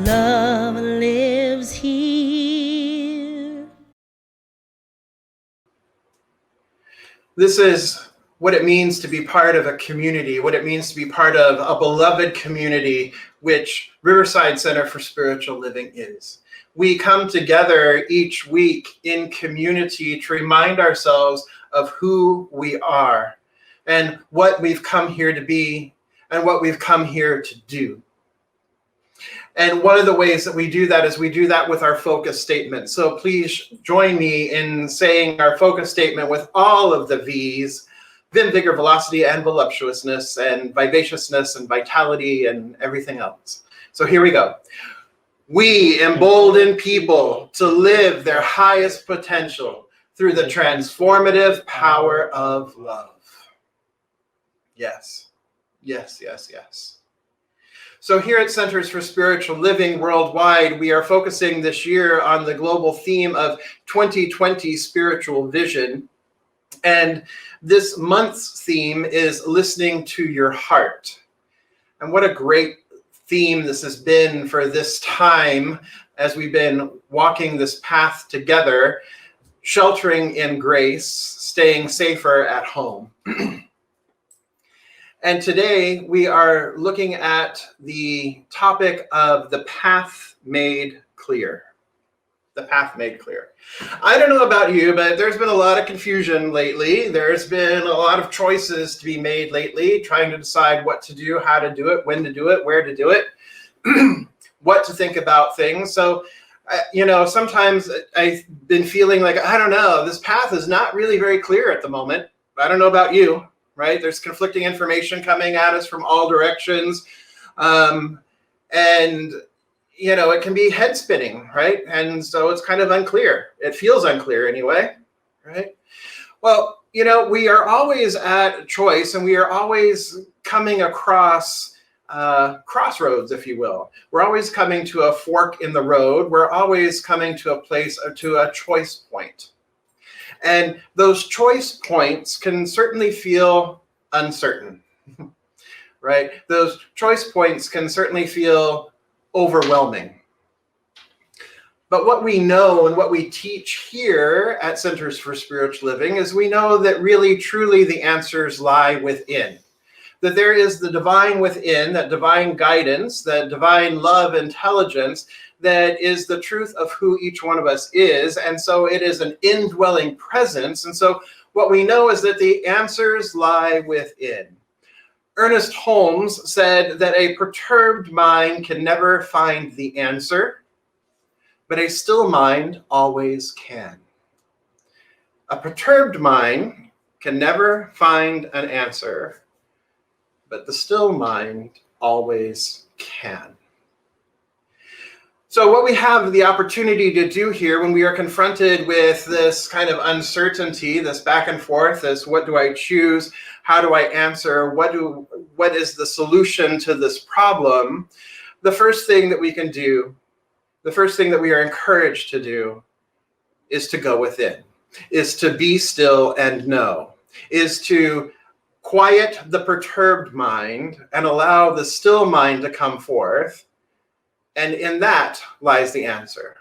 Love lives here. This is what it means to be part of a community, what it means to be part of a beloved community, which Riverside Center for Spiritual Living is. We come together each week in community to remind ourselves of who we are and what we've come here to be and what we've come here to do. And one of the ways that we do that is we do that with our focus statement. So please join me in saying our focus statement with all of the V's: vim, vigor, velocity, and voluptuousness, and vivaciousness, and vitality, and everything else. So here we go. We embolden people to live their highest potential through the transformative power of love. Yes, yes, yes, yes. So here at Centers for Spiritual Living Worldwide, we are focusing this year on the global theme of 2020 Spiritual Vision. And this month's theme is listening to your heart. And what a great theme this has been for this time as we've been walking this path together, sheltering in grace, staying safer at home. And today we are looking at the topic of the path made clear. The path made clear. I don't know about you, but there's been a lot of confusion lately. There's been a lot of choices to be made lately, trying to decide what to do, how to do it, when to do it, where to do it, what to think about things. So, sometimes I've been feeling like, I don't know, this path is not really very clear at the moment. I don't know about you. Right? There's conflicting information coming at us from all directions. And, it can be head spinning, right? And so it's kind of unclear. It feels unclear anyway, right? Well, we are always at choice, and we are always coming across crossroads, if you will. We're always coming to a fork in the road. We're always coming to a place, to a choice point. And those choice points can certainly feel uncertain, right? Those choice points can certainly feel overwhelming. But what we know and what we teach here at Centers for Spiritual Living is we know that really, truly the answers lie within. That there is the divine within, that divine guidance, that divine love, intelligence, that is the truth of who each one of us is. And so it is an indwelling presence. And so what we know is that the answers lie within. Ernest Holmes said that a perturbed mind can never find the answer, but a still mind always can. A perturbed mind can never find an answer, but the still mind always can. So what we have the opportunity to do here when we are confronted with this kind of uncertainty, this back and forth, this what do I choose, how do I answer, what is the solution to this problem, the first thing that we can do, the first thing that we are encouraged to do is to go within, is to be still and know, is to quiet the perturbed mind and allow the still mind to come forth. And in that lies the answer.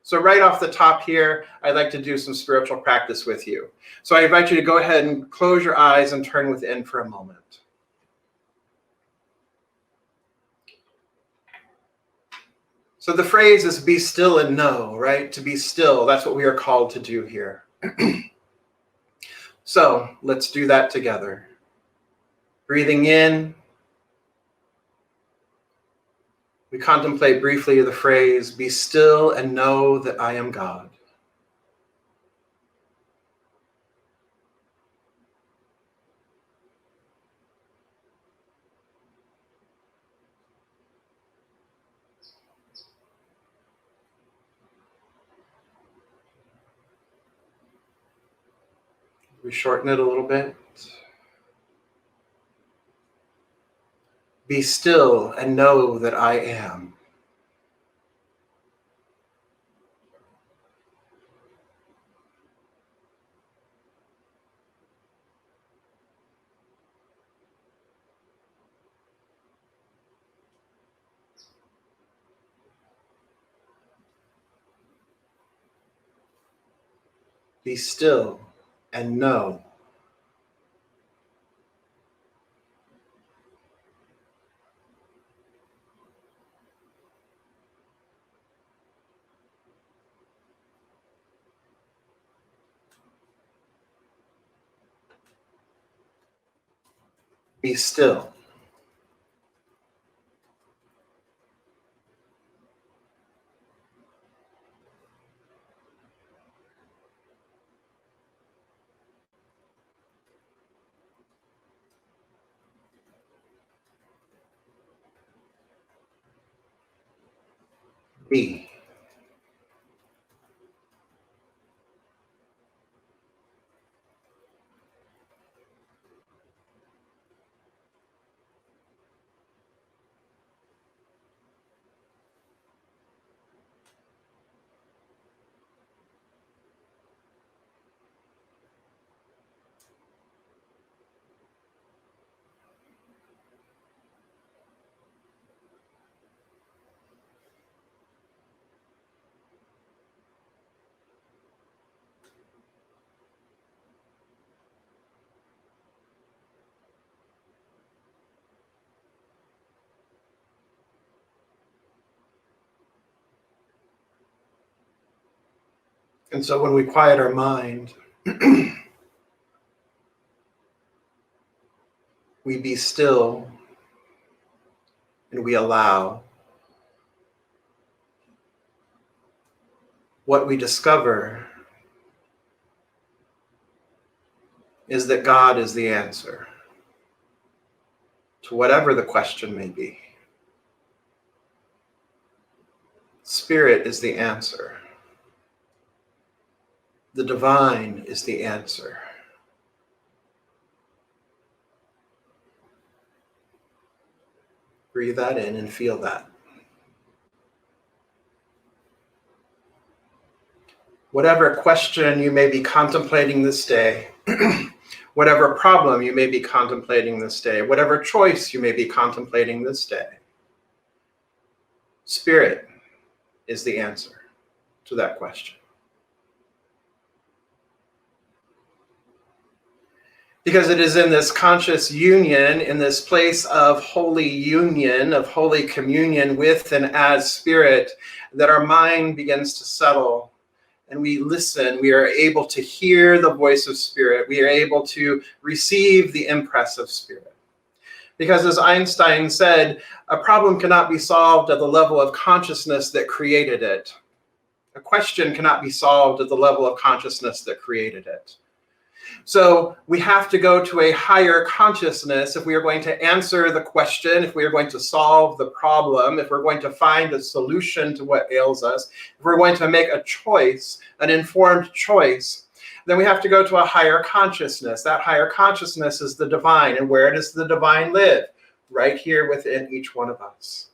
So right off the top here, I'd like to do some spiritual practice with you. So I invite you to go ahead and close your eyes and turn within for a moment. So the phrase is be still and know, right? To be still, that's what we are called to do here. So let's do that together. Breathing in, we contemplate briefly the phrase, be still and know that I am God. We shorten it a little bit. Be still and know that I am. Be still and know. Be still. Be. And so when we quiet our mind, we be still and we allow. What we discover is that God is the answer to whatever the question may be. Spirit is the answer. The divine is the answer. Breathe that in and feel that. Whatever question you may be contemplating this day, whatever problem you may be contemplating this day, whatever choice you may be contemplating this day, Spirit is the answer to that question. Because it is in this conscious union, in this place of holy union, of holy communion with and as Spirit, that our mind begins to settle and we listen. We are able to hear the voice of Spirit. We are able to receive the impress of Spirit. Because as Einstein said, a problem cannot be solved at the level of consciousness that created it. A question cannot be solved at the level of consciousness that created it. So we have to go to a higher consciousness if we are going to answer the question, if we are going to solve the problem, if we're going to find a solution to what ails us, if we're going to make a choice, an informed choice, then we have to go to a higher consciousness. That higher consciousness is the divine. And where does the divine live? Right here within each one of us.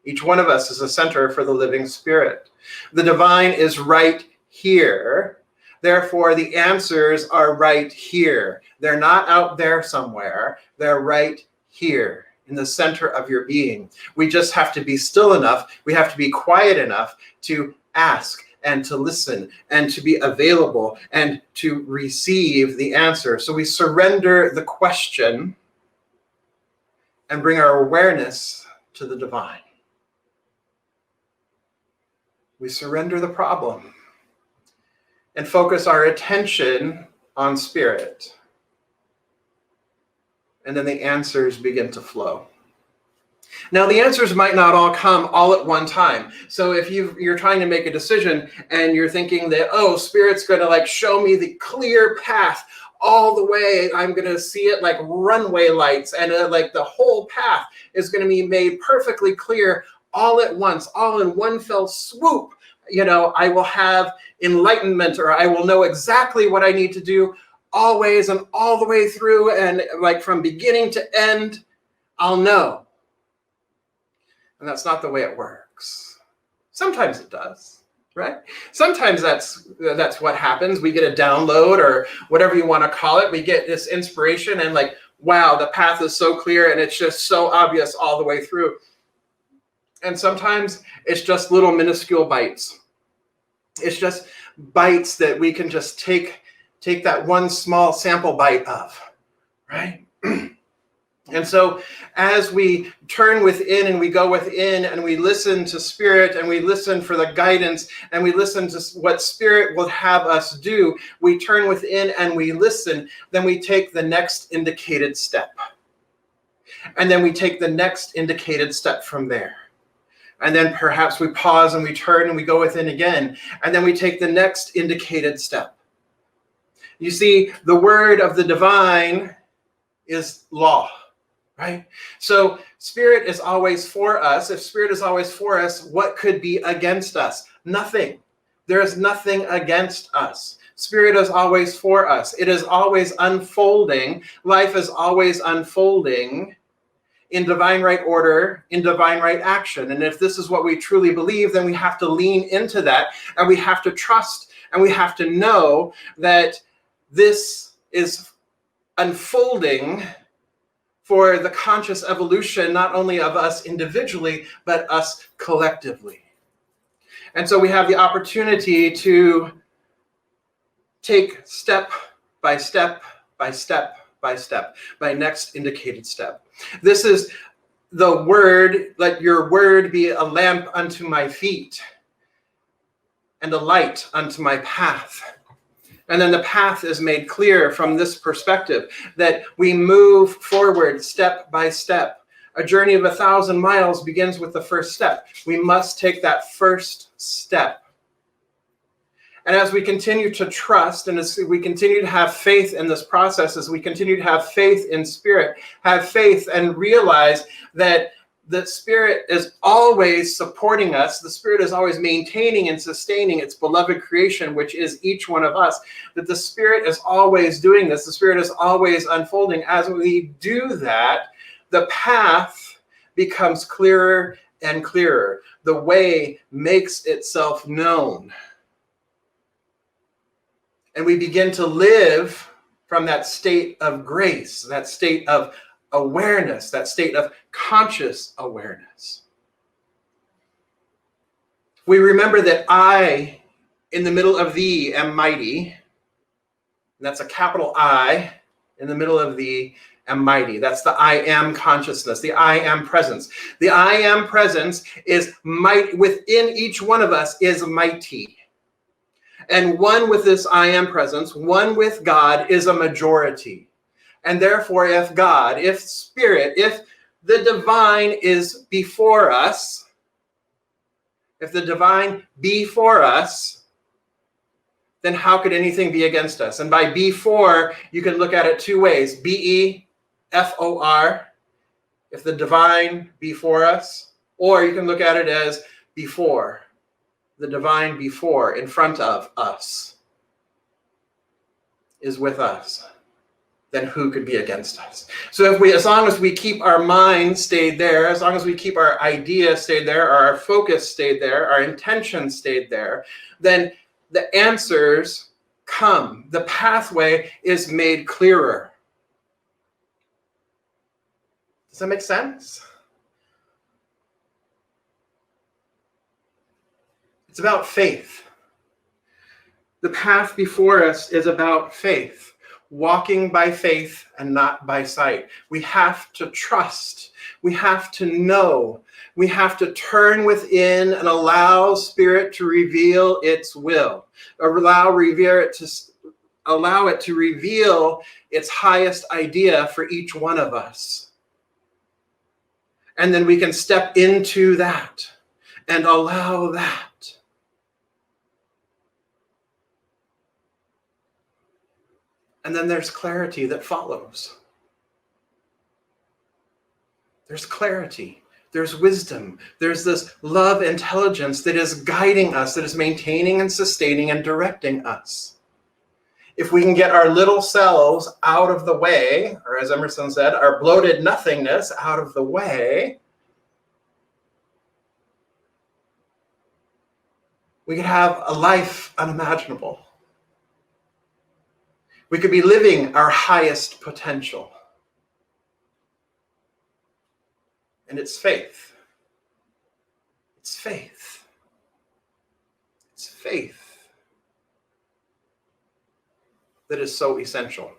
Each one of us is a center for the living Spirit. The divine is right here. Therefore, the answers are right here. They're not out there somewhere. They're right here in the center of your being. We just have to be still enough. We have to be quiet enough to ask and to listen and to be available and to receive the answer. So we surrender the question and bring our awareness to the divine. We surrender the problem and focus our attention on Spirit. And then the answers begin to flow. Now, the answers might not all come all at one time. So if you're trying to make a decision and you're thinking that, oh, Spirit's going to like show me the clear path all the way, I'm going to see it like runway lights, and like the whole path is going to be made perfectly clear all at once, all in one fell swoop. You know, I will have enlightenment, or I will know exactly what I need to do always and all the way through, and like from beginning to end, I'll know. And that's not the way it works. Sometimes it does, right? Sometimes that's what happens. We get a download, or whatever you want to call it. We get this inspiration and like, wow, the path is so clear and it's just so obvious all the way through. And sometimes it's just little minuscule bites. It's just bites that we can just take that one small sample bite of, right? And so as we turn within and we go within and we listen to Spirit and we listen for the guidance and we listen to what Spirit will have us do, we turn within and we listen, then we take the next indicated step. And then we take the next indicated step from there. And then perhaps we pause and we turn and we go within again. And then we take the next indicated step. You see, the word of the divine is law. Right? So Spirit is always for us. If Spirit is always for us, what could be against us? Nothing. There is nothing against us. Spirit is always for us. It is always unfolding. Life is always unfolding in divine right order, in divine right action. And if this is what we truly believe, then we have to lean into that, and we have to trust, and we have to know that this is unfolding for the conscious evolution, not only of us individually, but us collectively. And so we have the opportunity to take step by step by step by step, by next indicated step. This is the word, let your word be a lamp unto my feet and a light unto my path. And then the path is made clear from this perspective, that we move forward step by step. A journey of 1,000 miles begins with the first step. We must take that first step. And as we continue to trust, and as we continue to have faith in this process, as we continue to have faith in Spirit, have faith and realize that the Spirit is always supporting us. The Spirit is always maintaining and sustaining its beloved creation, which is each one of us. That the Spirit is always doing this. The Spirit is always unfolding. As we do that, the path becomes clearer and clearer. The way makes itself known. And we begin to live from that state of grace, that state of awareness, that state of conscious awareness. We remember that I, in the middle of thee, am mighty. And that's a capital I, in the middle of thee, am mighty. That's the I am consciousness, the I am presence. The I am presence is might within each one of us is mighty. And one with this I am presence, one with God is a majority. And therefore, if God, if Spirit, if the divine is before us, if the divine be for us, then how could anything be against us? And by before, you can look at it two ways. B-E-F-O-R, if the divine be for us, or you can look at it as before, the divine before, in front of us, is with us. Then who could be against us? So if we, as long as we keep our mind stayed there, as long as we keep our idea stayed there, our focus stayed there, our intention stayed there, then the answers come. The pathway is made clearer. Does that make sense? It's about faith. The path before us is about faith. Walking by faith and not by sight. We have to trust. We have to know. We have to turn within and allow Spirit to reveal its will. Allow it to reveal its highest idea for each one of us. And then we can step into that and allow that. And then there's clarity that follows. There's clarity. There's wisdom. There's this love intelligence that is guiding us, that is maintaining and sustaining and directing us. If we can get our little selves out of the way, or as Emerson said, our bloated nothingness out of the way, we could have a life unimaginable. We could be living our highest potential. And it's faith. It's faith. It's faith. that is so essential.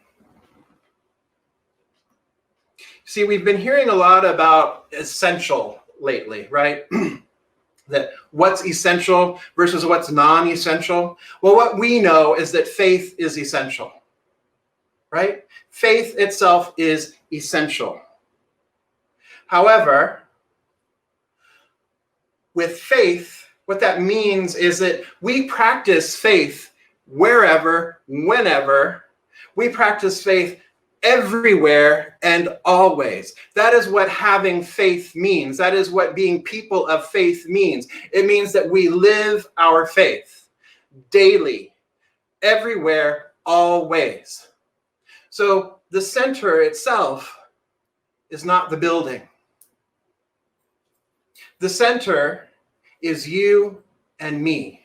See, we've been hearing a lot about essential lately, right? That what's essential versus what's non-essential. Well, what we know is that faith is essential, right? Faith itself is essential. However, with faith, what that means is that we practice faith wherever, whenever. We practice faith everywhere and always. That is what having faith means. That is what being people of faith means. It means that we live our faith daily, everywhere, always. So the center itself is not the building. The center is you and me.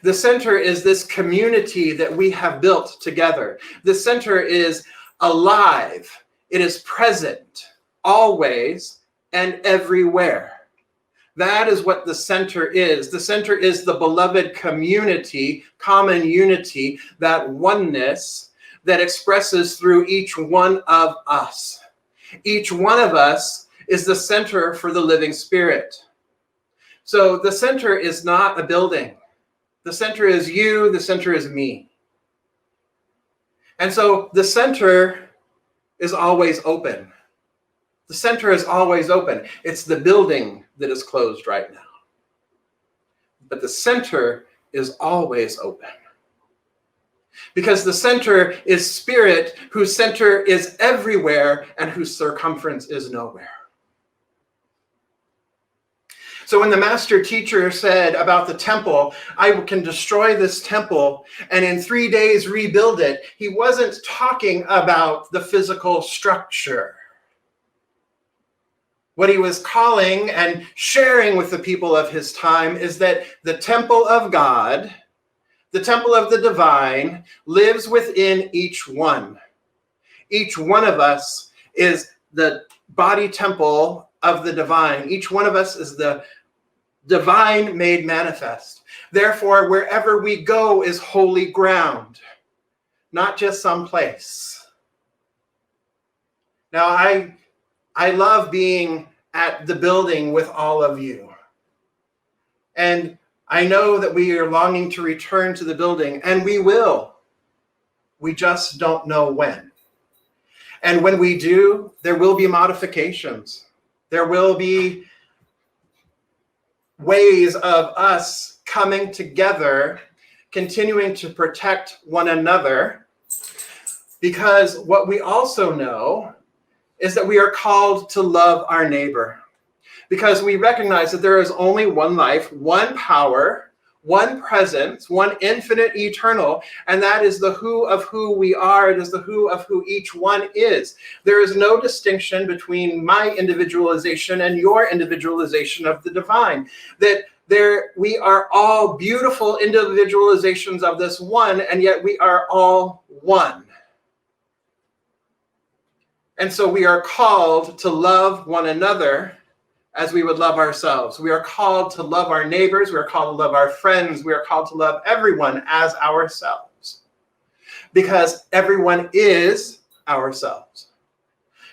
The center is this community that we have built together. The center is alive. It is present, always and everywhere. That is what the center is. The center is the beloved community, common unity, that oneness that expresses through each one of us. Each one of us is the center for the living spirit. So the center is not a building. The center is you, the center is me. And so the center is always open. The center is always open. It's the building that is closed right now. But the center is always open. Because the center is spirit, whose center is everywhere and whose circumference is nowhere. So when the master teacher said about the temple, I can destroy this temple and in 3 days rebuild it, he wasn't talking about the physical structure. What he was calling and sharing with the people of his time is that the temple of God, the temple of the divine, lives within each one. Each one of us is the body temple of the divine. Each one of us is the divine made manifest. Therefore, wherever we go is holy ground, not just some place. Now, I love being at the building with all of you. And I know that we are longing to return to the building, and we will. We just don't know when. And when we do, there will be modifications. There will be ways of us coming together, continuing to protect one another, because what we also know is that we are called to love our neighbor, because we recognize that there is only one life, one power, one presence, one infinite eternal, and that is the who of who we are. It is the who of who each one is. There is no distinction between my individualization and your individualization of the divine. That we are all beautiful individualizations of this one, and yet we are all one. And so we are called to love one another as we would love ourselves. We are called to love our neighbors. We are called to love our friends. We are called to love everyone as ourselves, because everyone is ourselves.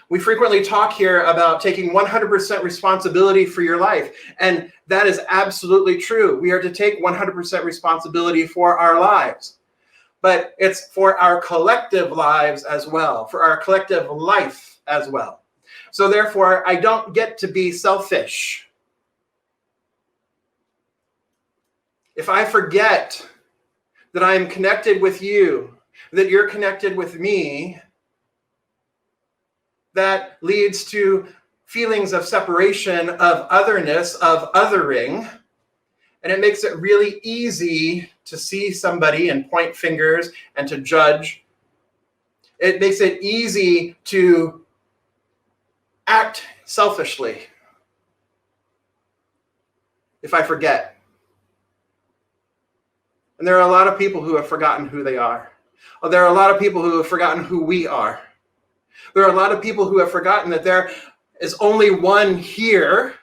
We frequently talk here about taking 100% responsibility for your life, and that is absolutely true. We are to take 100% responsibility for our lives, but it's for our collective lives as well, for our collective life as well. So therefore, I don't get to be selfish. If I forget that I am connected with you, that you're connected with me, that leads to feelings of separation, of otherness, of othering, and it makes it really easy to see somebody and point fingers and to judge. It makes it easy to act selfishly if I forget. And there are a lot of people who have forgotten who they are. There are a lot of people who have forgotten who we are. There are a lot of people who have forgotten that there is only one here.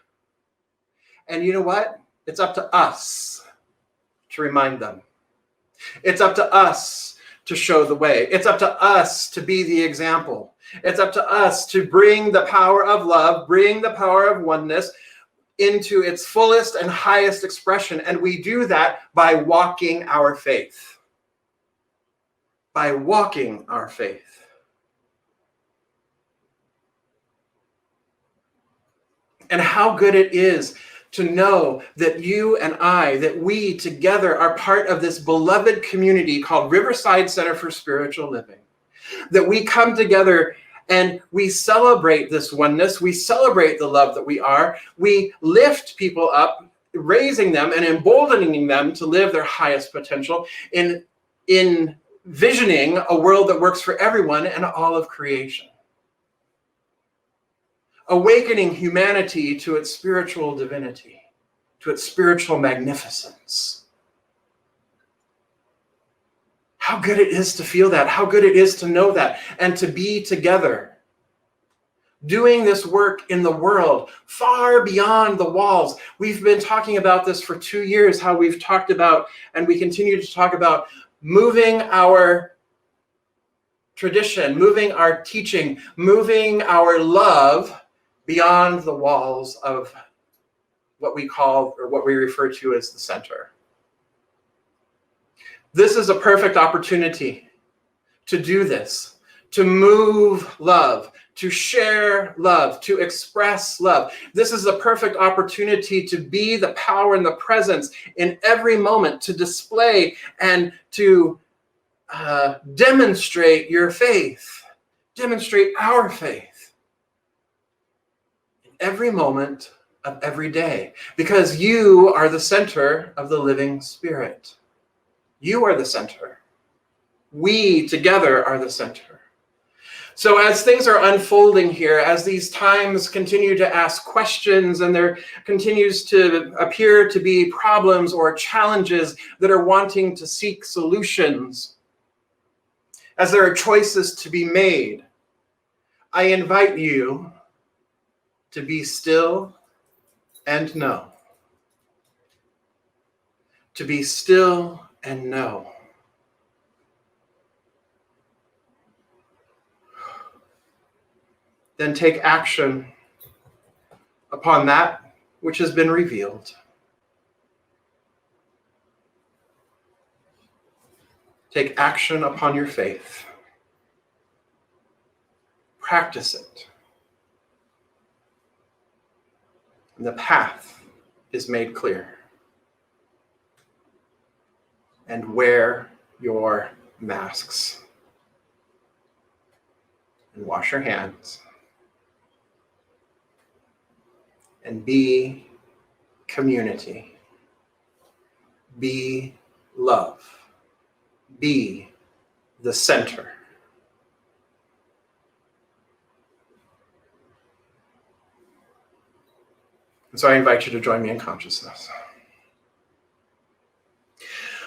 And you know what? It's up to us to remind them. It's up to us to show the way. It's up to us to be the example. It's up to us to bring the power of love, bring the power of oneness into its fullest and highest expression. And we do that by walking our faith. By walking our faith. And how good it is to know that you and I, that we together are part of this beloved community called Riverside Center for Spiritual Living. That we come together and we celebrate this oneness. We celebrate the love that we are. We lift people up, raising them and emboldening them to live their highest potential in envisioning a world that works for everyone and all of creation. Awakening humanity to its spiritual divinity, to its spiritual magnificence. How good it is to feel that, how good it is to know that, and to be together, doing this work in the world, far beyond the walls. We've been talking about this for 2 years, how we've talked about, and we continue to talk about, moving our tradition, moving our teaching, moving our love beyond the walls of what we call, or what we refer to as the center. This is a perfect opportunity to do this, to move love, to share love, to express love. This is a perfect opportunity to be the power and the presence in every moment, to display and to demonstrate your faith, demonstrate our faith. Every moment of every day, because you are the center of the living spirit. You are the center. We together are the center. So as things are unfolding here, as these times continue to ask questions and there continues to appear to be problems or challenges that are wanting to seek solutions, as there are choices to be made, I invite you to be still and know. To be still and know. Then take action upon that which has been revealed. Take action upon your faith. Practice it. And the path is made clear. And wear your masks. And wash your hands. And be community. Be love. Be the center. And so I invite you to join me in consciousness.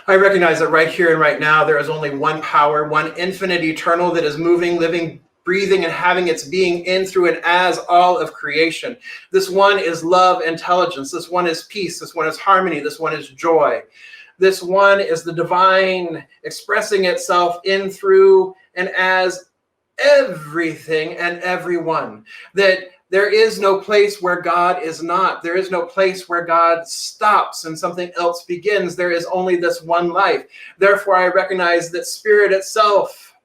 I recognize that right here and right now, there is only one power, one infinite eternal that is moving, living, breathing, and having its being in, through, and as all of creation. This one is love, intelligence. This one is peace. This one is harmony. This one is joy. This one is the divine expressing itself in, through, and as everything and everyone. That there is no place where God is not. There is no place where God stops and something else begins. There is only this one life. Therefore, I recognize that spirit itself,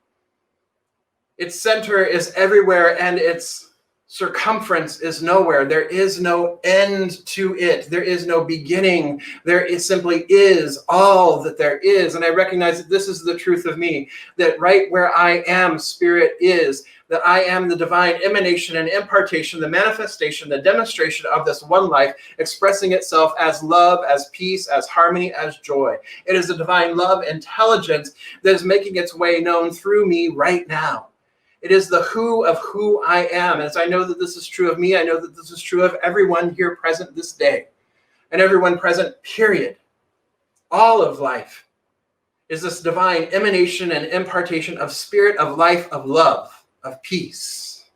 its center is everywhere and its circumference is nowhere. There is no end to it. There is no beginning. There is simply is all that there is. And I recognize that this is the truth of me, that right where I am, spirit is, that I am the divine emanation and impartation, the manifestation, the demonstration of this one life, expressing itself as love, as peace, as harmony, as joy. It is the divine love intelligence that is making its way known through me right now. It is the who of who I am. As I know that this is true of me, I know that this is true of everyone here present this day, and everyone present, period. All of life is this divine emanation and impartation of spirit, of life, of love, of peace.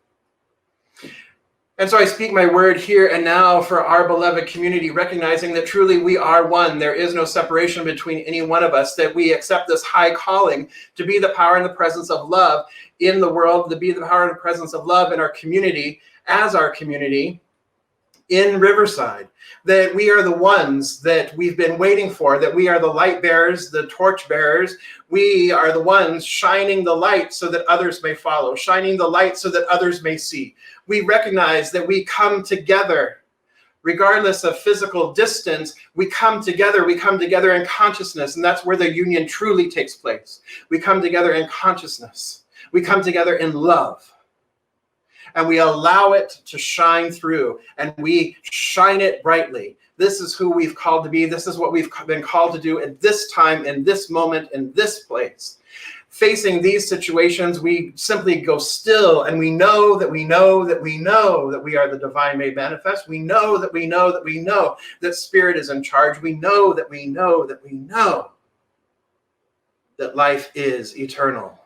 And so I speak my word here and now for our beloved community, recognizing that truly we are one. There is no separation between any one of us, that we accept this high calling to be the power and the presence of love in the world, to be the power and the presence of love in our community, as our community in Riverside, that we are the ones that we've been waiting for, that we are the light bearers, the torch bearers. We are the ones shining the light so that others may follow, shining the light so that others may see. We recognize that we come together, regardless of physical distance. We come together in consciousness, and that's where the union truly takes place. We come together in consciousness. We come together in love. And we allow it to shine through, and we shine it brightly. This is who we've called to be. This is what we've been called to do at this time, in this moment, in this place. Facing these situations, we simply go still, and we know that we know that we know that we are the divine made manifest. We know that we know that we know that Spirit is in charge. We know that we know that we know that life is eternal.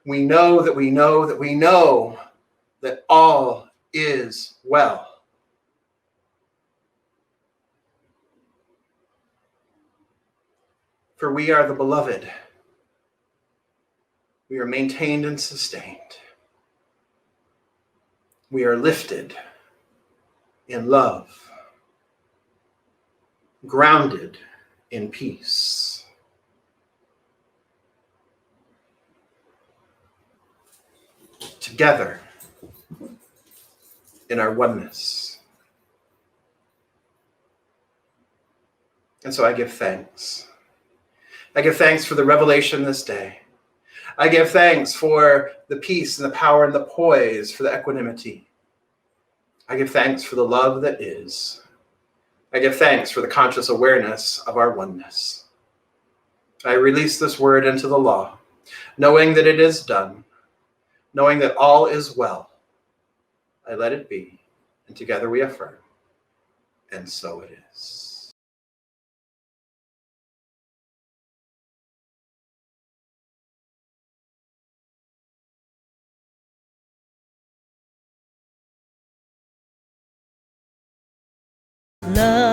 We know that we know that we know that all is well. For we are the beloved. We are maintained and sustained. We are lifted in love, grounded in peace. Together in our oneness. And so I give thanks. I give thanks for the revelation this day. I give thanks for the peace and the power and the poise, for the equanimity. I give thanks for the love that is. I give thanks for the conscious awareness of our oneness. I release this word into the law, knowing that it is done, knowing that all is well. I let it be, and together we affirm, and so it is. Love